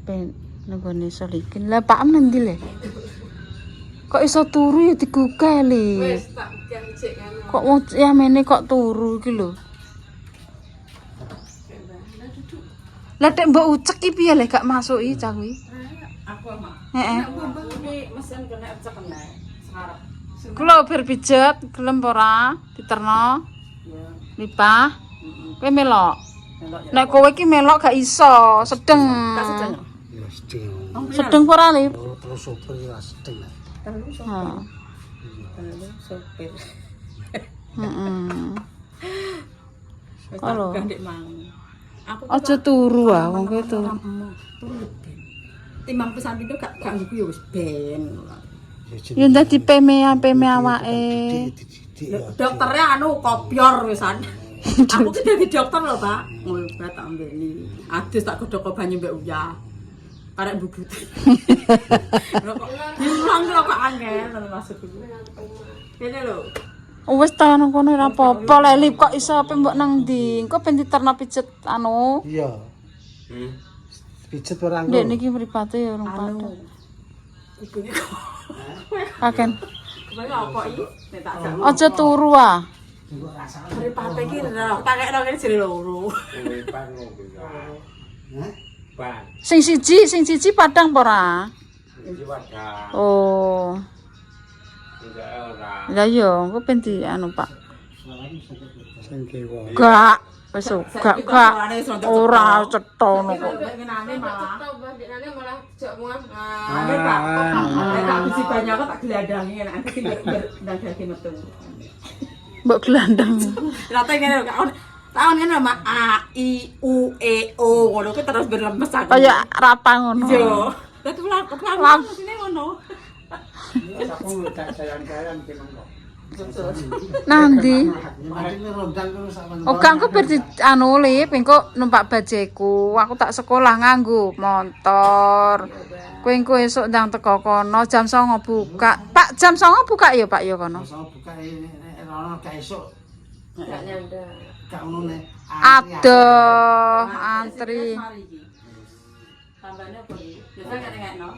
ape nggone Solikin. Lah Pak Am ndi le? Kok iso turu ya digugah le. Wis tak janjek ngono. Kok wong yamene kok turu iki lho. Lah tek mbok ucek iki piye le gak masuki cah kuwi? Aku mah. Heeh. Ini mesin kena cek kena sekarang. Kula berpijet gelem ora diterno Ya. lipah. Kowe melok. Melok ya. Nek kowe iki melok gak iso, sedeng. Tak sedeng. Ya sedeng. Sedeng ora lip? Terus sopir ya sedeng. Terus Heeh. sopir. Heeh. Wis Kalau. tak gandek mang. Aku Aja turu ah wong kowe turu. turu ben. Timbang pesan itu gak nganggu ya wis ben. Ya dadi peme awake. Dokternya anu kopior wisan. Aku ki dadi dokter lho, Pak. Ngobat tak ambeni. Adus tak godhok banyu mbek uyah. Arek bubut. Hilang kok angel terus maksudku. Kene lho. Wis ta nang kono ora apa-apa lek lip kok iso ape mbok nang ndi? Engko ben diterno pijet anu. Iya. Pijet ora Ndek niki mripate ya urung padha. Kupinge Kaken. kupinge apa iki? Nek tak jak. Aja turu ah. Mripate iki lho, tak kekno kene jere loro. Hah? Sing siji padang apa ora? Oh. Lah iya, engko ben di anu, Pak. Sing kiwa. Gak, wis gak. Ora cetha ngono kok. Ngenane malah. Ngenane malah jak muah. Ane tak. Nek tak bisi banyak kok tak gelandangi nek aku sing ndang dadi metu. Mbok gelandang. Rata ngene lho, Kak. Tahun ngene Mak A I U E O ngono ku terus berlemes aku. Kaya rapang ngono. Yo. Dadi ulang mesine ngono. Aku tak sayang-sayang ki monggo. Nanti. Ini rondang terus sampean. Oh, engko ber di anu lip, engko numpak bajeku. Aku tak sekolah nganggo motor. Kowe engko esuk ndang teko kono jam 09.00 buka. Pak, jam 09.00 buka ya, Pak ya kono. Masa buka rono gak esuk. Gak nyanda. Gak ngono nek. Aduh, antri. Tambahnya apa iki? Biasa gak ngekno.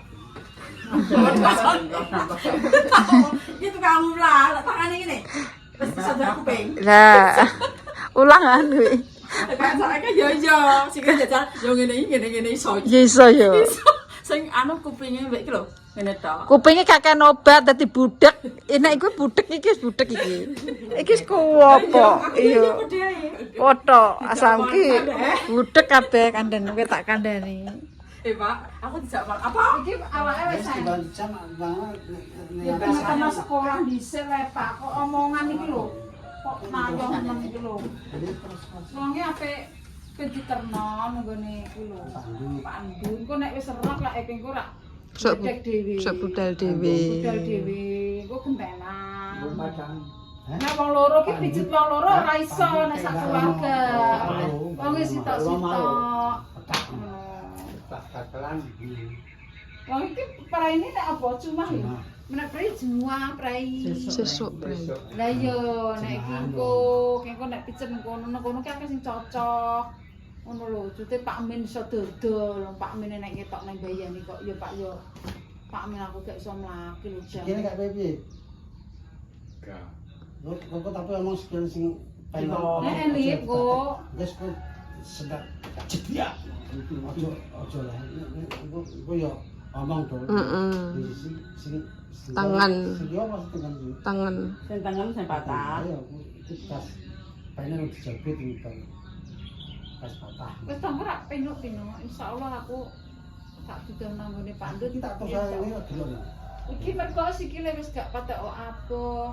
Itu kamu lah, tangannya gini. Terus sadar kuping. Lah. Ulangan kuwi. Kan saiki yo sing jajal yo ngene iso. Ya iso ya. Sing anu kupinge mbek iki lho, ngene tok. Kupinge kakek obat dadi budek. Enak iku budek iki wis budek iki. Iki wis kuwopo. Iya. Foto asam ki budek kabeh kandhen kowe tak kandhani. Pak, aku dijak apa? Iki awake wis Jam banget. ya karena sekolah dhisik le Pak. Kok omongan iki lho. Kok nayo nang iki lho. Wonge ape diterno nggone iki lho. Pandu. Engko nek wis serak lek engko ora budek dhewe. Sok budal dhewe. Budal dhewe. Engko gentenan. Nah wong loro ki pijet wong loro ora iso nek sak keluarga. Wong wis sitok-sitok. Tak-takelan. Wong iki praine nek apa cuma ya. Menek prai semua prai. Sesuk prai. Lah iya nek iki engko nek pijet kono ki akeh sing cocok. Ngono lho, jute Pak Min iso dodol, Pak Min nek ngetok nang bayani kok ya Pak ya. Pak Min aku gak iso mlaki lho jam. Kene gak piye? Gak. Kok tapi omong sekian sing pengen. Nek lip kok. Wis kok sedap cedia. Ojo lah. Iku yo omong to. Sing Tangan. Sing yo pas tangan. Tangan. Sing tangan sing patah. Ayo, pas pengen dijabut iki kan. Pas patah. Wis ta ora penuk-penuk. Insyaallah aku tak didol nang ngene Pak Ndut. Tak tosa ini delok. Iki mergo sikile wis gak patek aboh.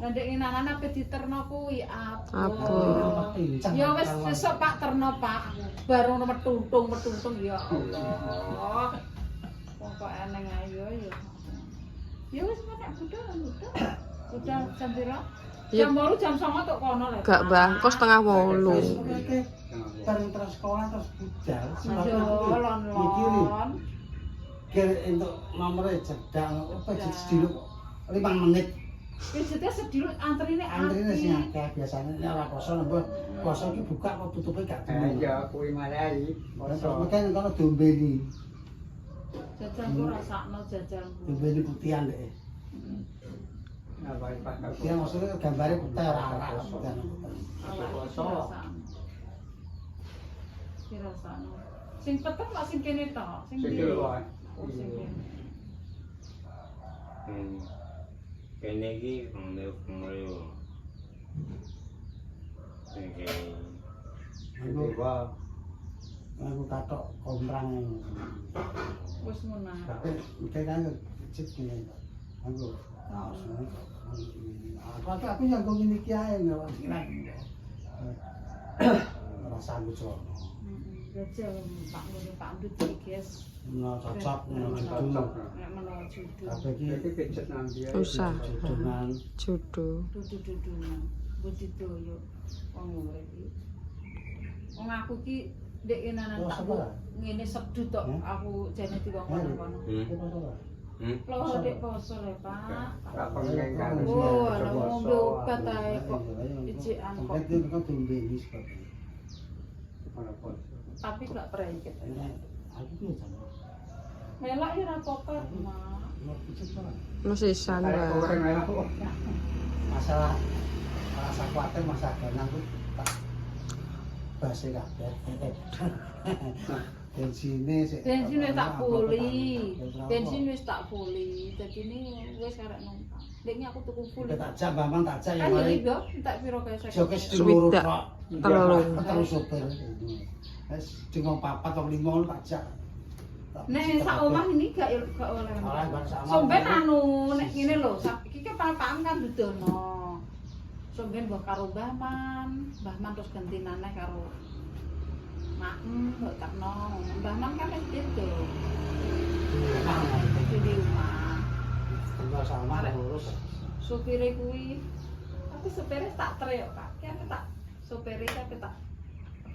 Lah ndek ngenangan ape diterno kuwi aboh. Ya wis sesuk Pak terno Pak. Baru metuntung ya Allah. Wong kok eneng ayo ya. Ya wis nek budal jam pira? Jam 8 jam 09.00 tok kono lho. Gak bangko 7:30. Bareng terus sekolah terus budal. Yo lon-lon. Kira untuk nomornya cedak apa sediluk 5 menit Pijitnya sedih antrine Antrine sing akeh biasane nek ora poso nembah poso iki buka kok tutupe gak temen. Ya kuwi malahi. Poso kan kono diombeni. Jajanku rasakno jajanku. Diombeni putihan deh. Apa Pak? Dia maksudnya gambare putih ora ora putihan. Dirasakno. Sing peteng lak sing kene tok, sing Sing ndi? luar. Oh, sing kene. Kene iki kemreo. Iki Aku katok komprang. Wis menah. Tapi iki kan cek ngene. Aku aku yang kok ngene iki ae nek rasa lucu. Jajal Pak Ngene Pak Ndut iki guys. Nah, cocok Nek judul. menawa judul. Kabeh iki Iki pijet nang dia. Usah. judulan. Judo. Dudu-dudunan. Budidaya wong urip iki. Wong aku ki ndek kenanan tak ngene sedut tok aku jane dikon kono. Lho ndek poso le Pak. Tak pengen kan. Oh, ana ngombe obat ae kok ijikan kok. Sampai dia kan diombeni sebabnya. Tapi gak prengket. Aku ki sama. Melak ya ora apa-apa, Mak. Mau pijet ora? Mesisan Kayak wae. orang merah. Masalah rasa khawatir masa ganang ku tak base kabeh. Bensine sik. Bensin wis tak puli. Bensin wis tak puli. Dadi ini wis arek numpak. Ndekne aku tuku puli. Tak jak Bambang tak jak yang Ayo mari. yo, tak piro kae saya. Joke sedulur Swidak. kok. Telu. Terus sopir. Wis cuma 4 atau 5 tak jak. Nek sak omah ini gak oleh. Ora bang sak omah. Somben anu nek ngene lho, iki ke papan kan dudono. Somben mbah karo Mbah Man terus ganti naneh karo Maem kok takno. Mbah Man kan wis itu. Di rumah. Tinggal sama lurus. Supire kuwi. Tapi supire tak trek Pak. Ki aku tak supire tapi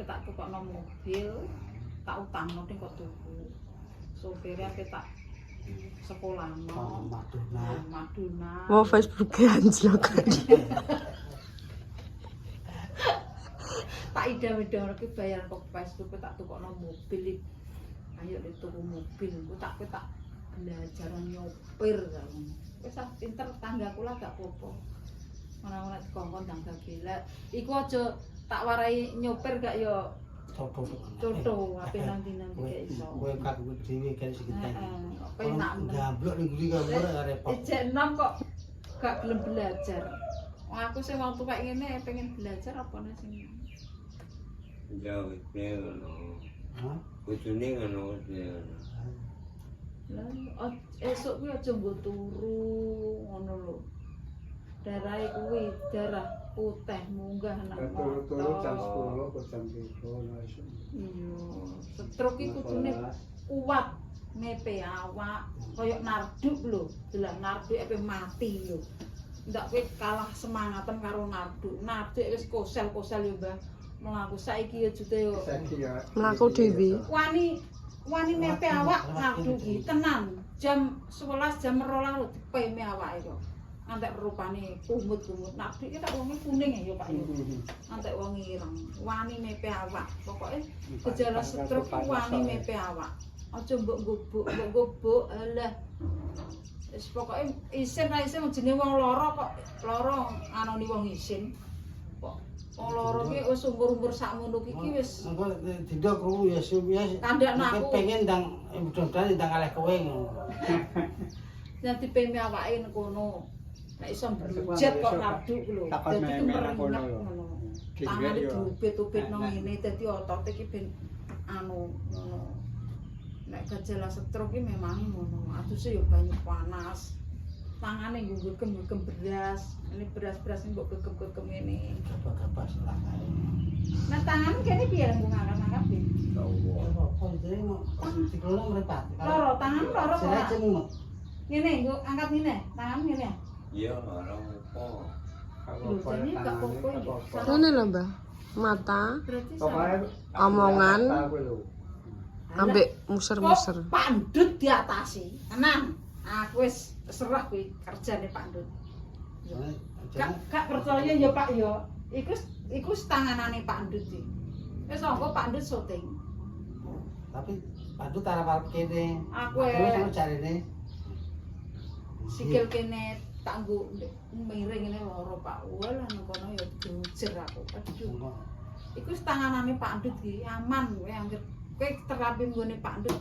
tak tukokno mobil, tak utangno ning kok tuku. Supire aku tak sekolahno. Maduna. Mau Facebook-e anjlok. Tak ida-ida ki bayar kok Facebook tak tukokno mobil. Ayo dituku mobil, ku tak belajar nyopir kan. Wis pinter tanggaku lah gak apa-apa. Ora dikongkon tangga gelek. Iku aja tak warai nyopir gak yo coto ape nanti-nanti gak iso. Kowe kaku dhewe kan sing kita. Penak men. Gablok ning guri kok ora repot. Ejek enom kok gak gelem belajar. Wong aku sing wong tuwek ngene pengen belajar apane sing jauh ngono. Hah? Kudune ngono kuwi. lah esuk kuwi aja nggo turu ngono lho. Darahe kuwi darah putih munggah nang Turu-turu jam 10 ke jam 3 nah iso. Iya, stroke iki kudune kuat nepe awak koyo narduk lho. Delok narduk epe mati lho. Ndak kowe kalah semangatan karo narduk. Narduk wis kosel-kosel yo, Mbah. Mlaku saiki yo jute yo. Saiki ya. Mlaku dhewe. Wani nepe awak narduk iki tenan. Jam 11 jam 12 lho dipeme awake kok. Antek rupane kumut-kumut. Narduk iki tak wonge kuning ya Pak yo. Antek wong ireng. Wani nepe awak. Pokoke gejala stroke wani nepe awak. Aja mbok gubuk, alah. Wis pokoke isin ra isin jenenge wong lara kok lara anoni wong isin. Kok wong lara ki wis umur-umur sakmono iki wis Engko dindo krungu ya ya. Kandakno aku. Pengen ndang mudah-mudahan ndang kalih kowe ngono. Dadi peme awake kono. Nek iso berjet kok narduk lho. Dadi kemeringat ngono. Tangane diubit-ubit nang ngene dadi otote iki ben anu ngono. Nek gejala stroke iki memang ngono. Aduse yo banyu panas. Tangane nggo gegem beras. Ini beras-beras sing mbok gegem-gegem ngene. Gabah-gabah salah kae. Nah tangan kene piye nggo ngangkat-ngangkat piye? Apa jenenge mau dikelola mripat. Loro, tangan loro kok. Saya cemut. Ngene nggo angkat ngene, tangan ngene. Iya, ora apa. Lho, jadi gak apa-apa ya. Ngene lho, Mbah. Mata, Berarti Pokoke Omongan. aku lho. ambek muser-muser. Kok Pak Ndut diatasi. Tenang. Aku wis serah kuwi kerjane Pak Ndut. Gak percaya ya Pak ya. Iku tanganane Pak Ndut iki. Wis anggo Pak Ndut syuting. Tapi Pandu tarap kene. Aku terus jarine sikil kene tak nggo miring ngene loro Pak. Walah nang kono ya diujer aku. Aduh. Iku tanganane Pak Ndut iki aman kowe anggere kowe terapi nggone Pak Ndut.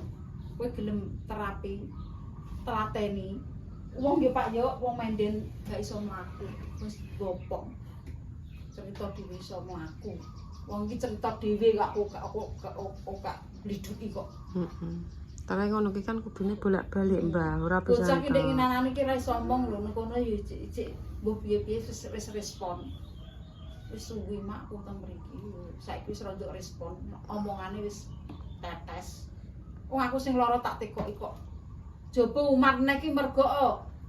Kowe gelem terapi telateni. Wong ya Pak ya wong menden gak iso mlaku. Wis gopong. Cerita dhewe iso mlaku. Wong iki cerita dhewe aku gak bliduki kok. Heeh. Tapi ngono ki kan kudune bolak-balik, Mbah. Ora bisa. Bocah ki nek ngenanane ki ra iso omong lho, kono ya cek mbok piye-piye wis respon. Wis suwi makku teng mriki. Saiki wis rada respon. Omongane wis tetes. Wong aku sing lara tak tekoki kok. Jaba umat nek ki mergo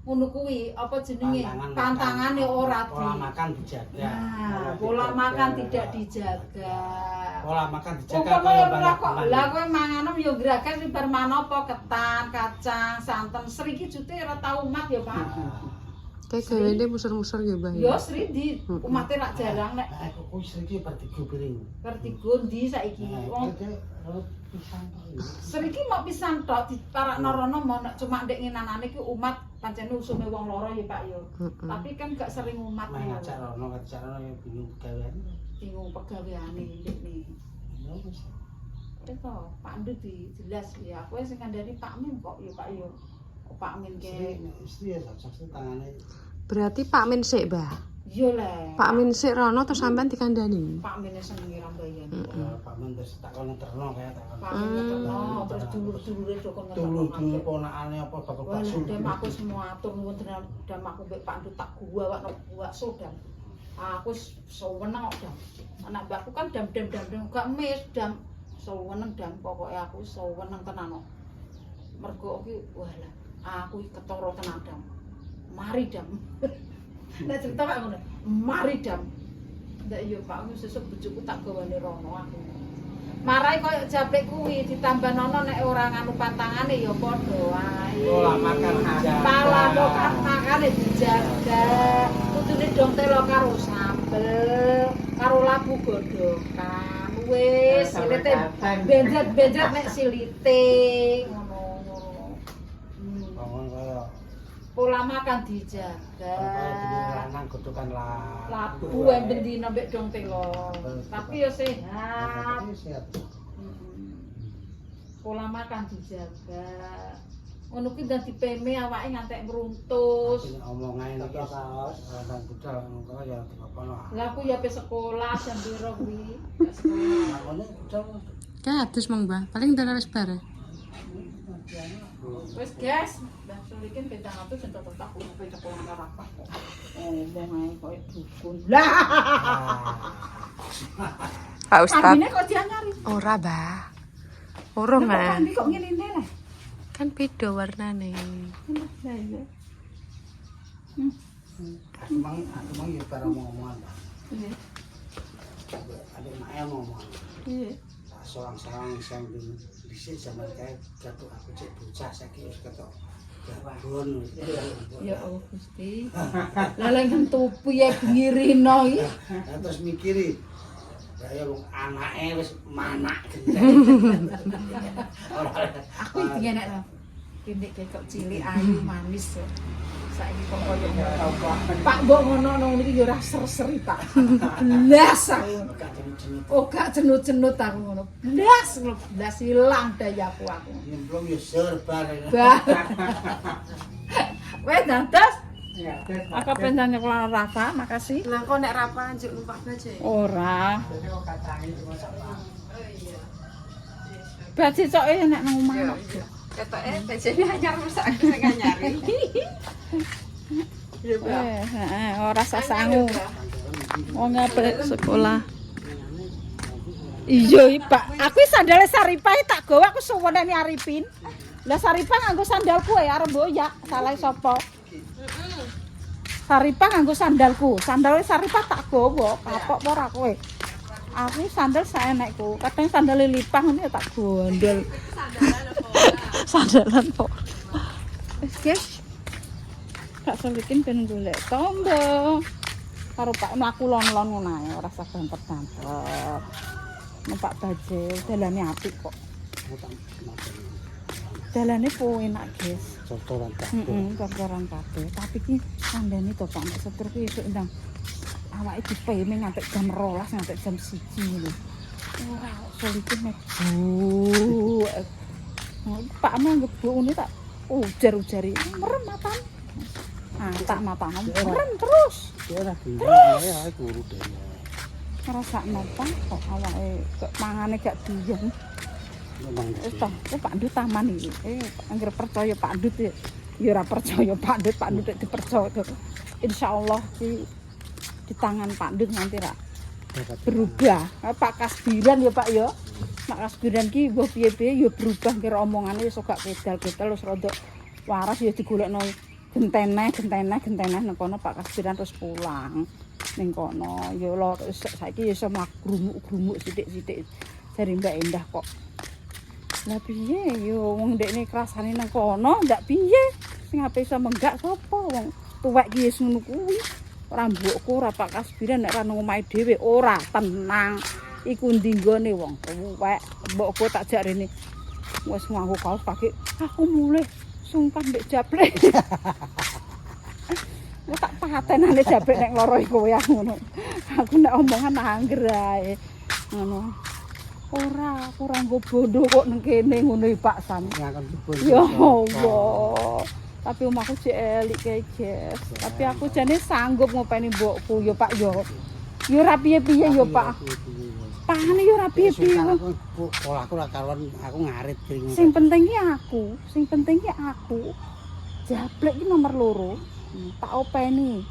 ngono kuwi apa jenenge pantangane ora pola makan dijaga. Nah, pola makan tidak dijaga. Pola makan dijaga Umpama kaya ora banyak kok lah kowe manganem yo gerakan bar manopo ketan, kacang, santen. Sri ki jute ora tau umat ya, Pak. Kayak gawene muser-muser ya, Mbah. Yo Sri di umate rak jarang nek aku kuwi iki bertiga piring. vertigo ndi saiki. Wong Sri ki mau pisan tok diparakno rono mau nek cuma ndek ngenanane ki umat pancene usume wong loro ya, Pak yo. Tapi kan gak sering umat Main ngajak rono ya bingung gawean. bingung pegaweane ndekne. Ya wis. Itu Pak Ndut jelas ya. Aku sing kandhani Pak Min kok ya Pak yo. Pak Min ke Istri ya sukses tangane. Berarti Pak Min sik, Mbah. yo le. Pak Min sik rono terus sampean dikandani. Pak Min seneng rambayan. Pak Men terus tak kono terno kaya tak kono. Pak Min terno terus dulur-dulure do kono. Dulu ponakane apa bakal Wah, bakso. dem aku semua atur nuwun tenan dam aku mbek Pak Ndut tak guwakno bakso dam. Aku seneng kok dam. Anak mbakku kan dam gak mis dam. Seneng dam pokoke aku seneng tenan kok. Mergo iki walah aku iki ketara tenan dam. Mari dam. Nek cerita kok ngono. Mari dam. Ndak iya Pak sesuk bojoku tak gawane rono aku. Marai koyo jablek kuwi ditambah nono nek ora nganu pantangane ya padha wae. Pola makan dijaga. Pala makan makane dijaga. Kudune dong telo karo sambel, karo labu godhokan. Wis silite benjat-benjat nek silite ngono. Bangun kaya Pola makan dijaga. lanang godhokan lah. Labu enten dina mbek dong telo. Tapi ya sehat. Sehat. Pola makan dijaga. Ngono kuwi dadi peme awake ngantek meruntus. Omongane iki saos nang budal ngono ya dikono. Lah aku ya pe sekolah jam piro kuwi? Ngono budal Kados Mang Mbah, paling dalan wis bare. Wis guys, Mbah Sulikin 700 entuk tak kuwi sekolah karo apa kok. Ngomong ae koyo dukun. Lah. Pak Ustad. Ambine kok dianyari. Ora, Mbah. Urung, Lah Mas. kok ngene lah. Kan beda warnane. Lah iya. aku mang ya para omongan. Iya. Ada mak ngomong. Iya. Sorang-sorang sing dhisik zaman kae jatuh aku cek bocah saiki wis ketok. Gabon. Ya Allah Gusti. Lah lek tupu ya ngirino iki. Terus mikiri ya wong anake wis manak gendeng. Aku iki enek lho. Ini kok cilik ayu manis kok. Saiki kok koyo ngono. Pak mbok ngono nang niki ya ora ser-seri Pak. Blas aku. Oh gak cenut-cenut aku ngono. Blas ilang dayaku aku. Nyemplung ya serbar. Bah. Wes dados. Aku pengen nyekolah Rafa, makasih. Lah kok nek Rafa njuk numpak baje. Ora. Baje coke nek nang omah. Ketoke bajene anyar rusak sing nyari. Ora sasangu. Wong apik sekolah. Iya, Pak. Aku sandale Saripah tak gawa aku suweneni Arifin. Lah Saripah nganggo sandalku arep boyak, salah sapa? Saripah nganggo sandalku. Sandale Saripah tak gawa, kapok apa ora kowe? Aku sandal saenekku. Kadang sandale lipah ngene tak gondol. Sandalan kok. Wis, guys. Kak Solikin ben golek tombo. Karo Pak mlaku lon-lon ngono ae, ora usah banter-banter. Numpak bajel, dalane apik kok. Dalane po enak, guys. Cocoran tak. Cocoran kabeh. Tapi ki kandhane to Pak, nek setir ki esuk ndang awake dipeme nganti jam 12 nganti jam 1 lho. Ora Solikin nek Pak manggep ini tak ujar-ujari merem matan. Ah, tak matan merem terus. Terus ya turu dene. Ngerasa napa kok awake kok mangane gak diyen. Wis toh, Pak Ndut taman iki. Anggere percaya Pak Ndut ya ora percaya Pak Ndut dipercaya. Insyaallah di tangan Pak Ndut nanti ra berubah. Pak Kasbiran ya Pak ya. Mak Kasbiran ki mbah piye-piye ya berubah kira omongane wis gak kedal-kedal wis rada waras ya digolekno genteneh nang kono Pak Kasbiran terus pulang ning kono. Ya lho saiki ya iso grumuk-grumuk sithik-sithik jare Mbak Endah kok. Lah piye yo wong ndekne krasane nang kono ndak piye sing ape iso menggak sapa wong tuwek ki wis ngono kuwi. Ora mbokku ora Pak Kasbiran nek ra nang omahe dhewe ora tenang. Iku ndinggone wong tuwek mbokku tak jak rene wis nganggo kaos pakai aku mulai sungkan mbek jablek. Wis tak patenane jablek nek loro iku ya ngono. Aku nek omongan angger ae. Ngono. Ora nggo bondo kok nang kene ngono Pak Sam. Ya Allah. Tapi omahku jek elik kae, Jes. Tapi aku jane sanggup ngopeni mbokku ya Pak ya. Ya ora piye-piye ya Pak. Pahane ya ora piye-piye. Aku ora karuan aku ngarit kring. Sing penting ki aku. Jablek ki nomor 2. Tak openi.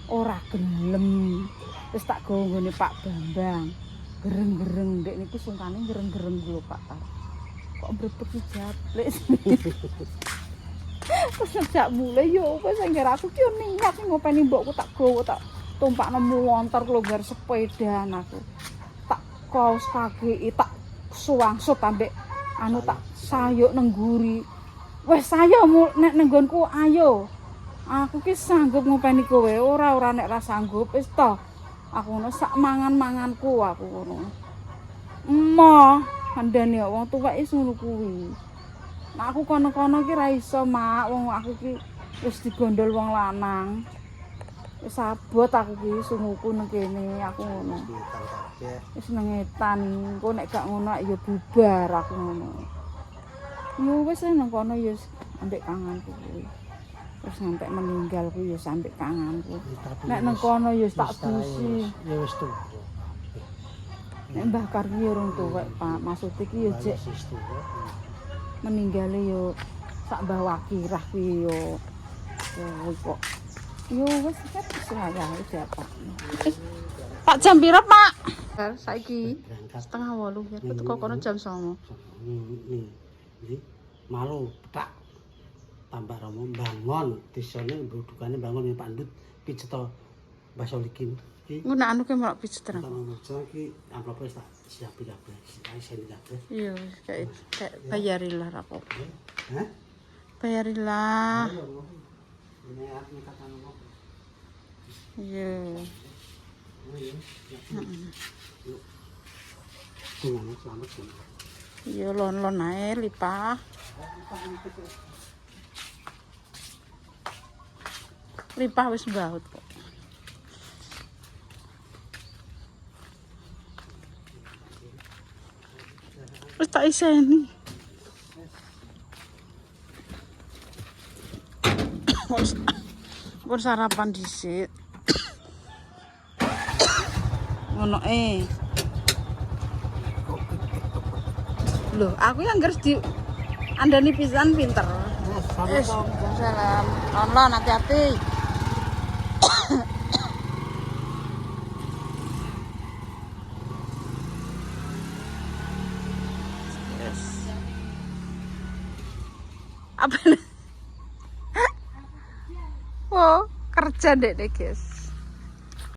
Ora gelem. Wis tak gawa nggone Pak Bambang. Gereng-gereng ndek niku sungkane gereng-gereng lho Pak. Kok mbrebek jablek. Terus sejak mulai yo wis anggere aku ki niat ngopeni mbokku tak gawa tak tumpakno montor longgar sepedaan aku. Tak kaos kaki tak suwangsut ambek anu tak sayuk nang nguri. Wis ayo nek nang nggonku ayo. Aku ki sanggup ngopeni kowe ora nek ra sanggup wis to. Aku ngono sak mangan-manganku aku ngono. Emoh, andane wong tuwek wis ngono kuwi. Nek aku kono-kono ki ra iso, Mak. Wong aku ki wis digondol wong lanang. Wis abot aku ki sunguku nang kene aku ngono. Wis nengetan, engko nek gak ngono ya bubar aku ngono. Yo wis nang kono ya ambek kanganku kuwi. Terus sampai meninggal ku ya sampai kanganku. Nek nang kono ya tak dusi. Ya wis tuwa. Nek Mbah Karni urung tuwek, Pak. Maksud iki ya jek meninggale yo sak Mbah Wakirah kuwi yo. Kuwi kok. Yo wis ket wayahe Pak. Pak jam pira, Pak? Saiki 7:30 ya. Teko kono jam 09.00. Ini malu tak tambah romo bangun disone mbudukane bangun Pak Ndut piceto Mbah Solikin iki Ngono anu ke melok picetan. iki amplop wis tak siap kabeh sen kabeh Iya kayak bayarilah rapopo. Hah? Bayarilah. Ini aku kata nopo Iya. Selamat. Iya lon-lon ae lipah. Lipah wis mbaut kok. Wis tak iseni. Pun sarapan dhisik. Ngono Loh, aku yang harus di andani pisan pinter. Salam. Lon-lon hati-hati. Yes. Apa? Oh, kerja deh guys.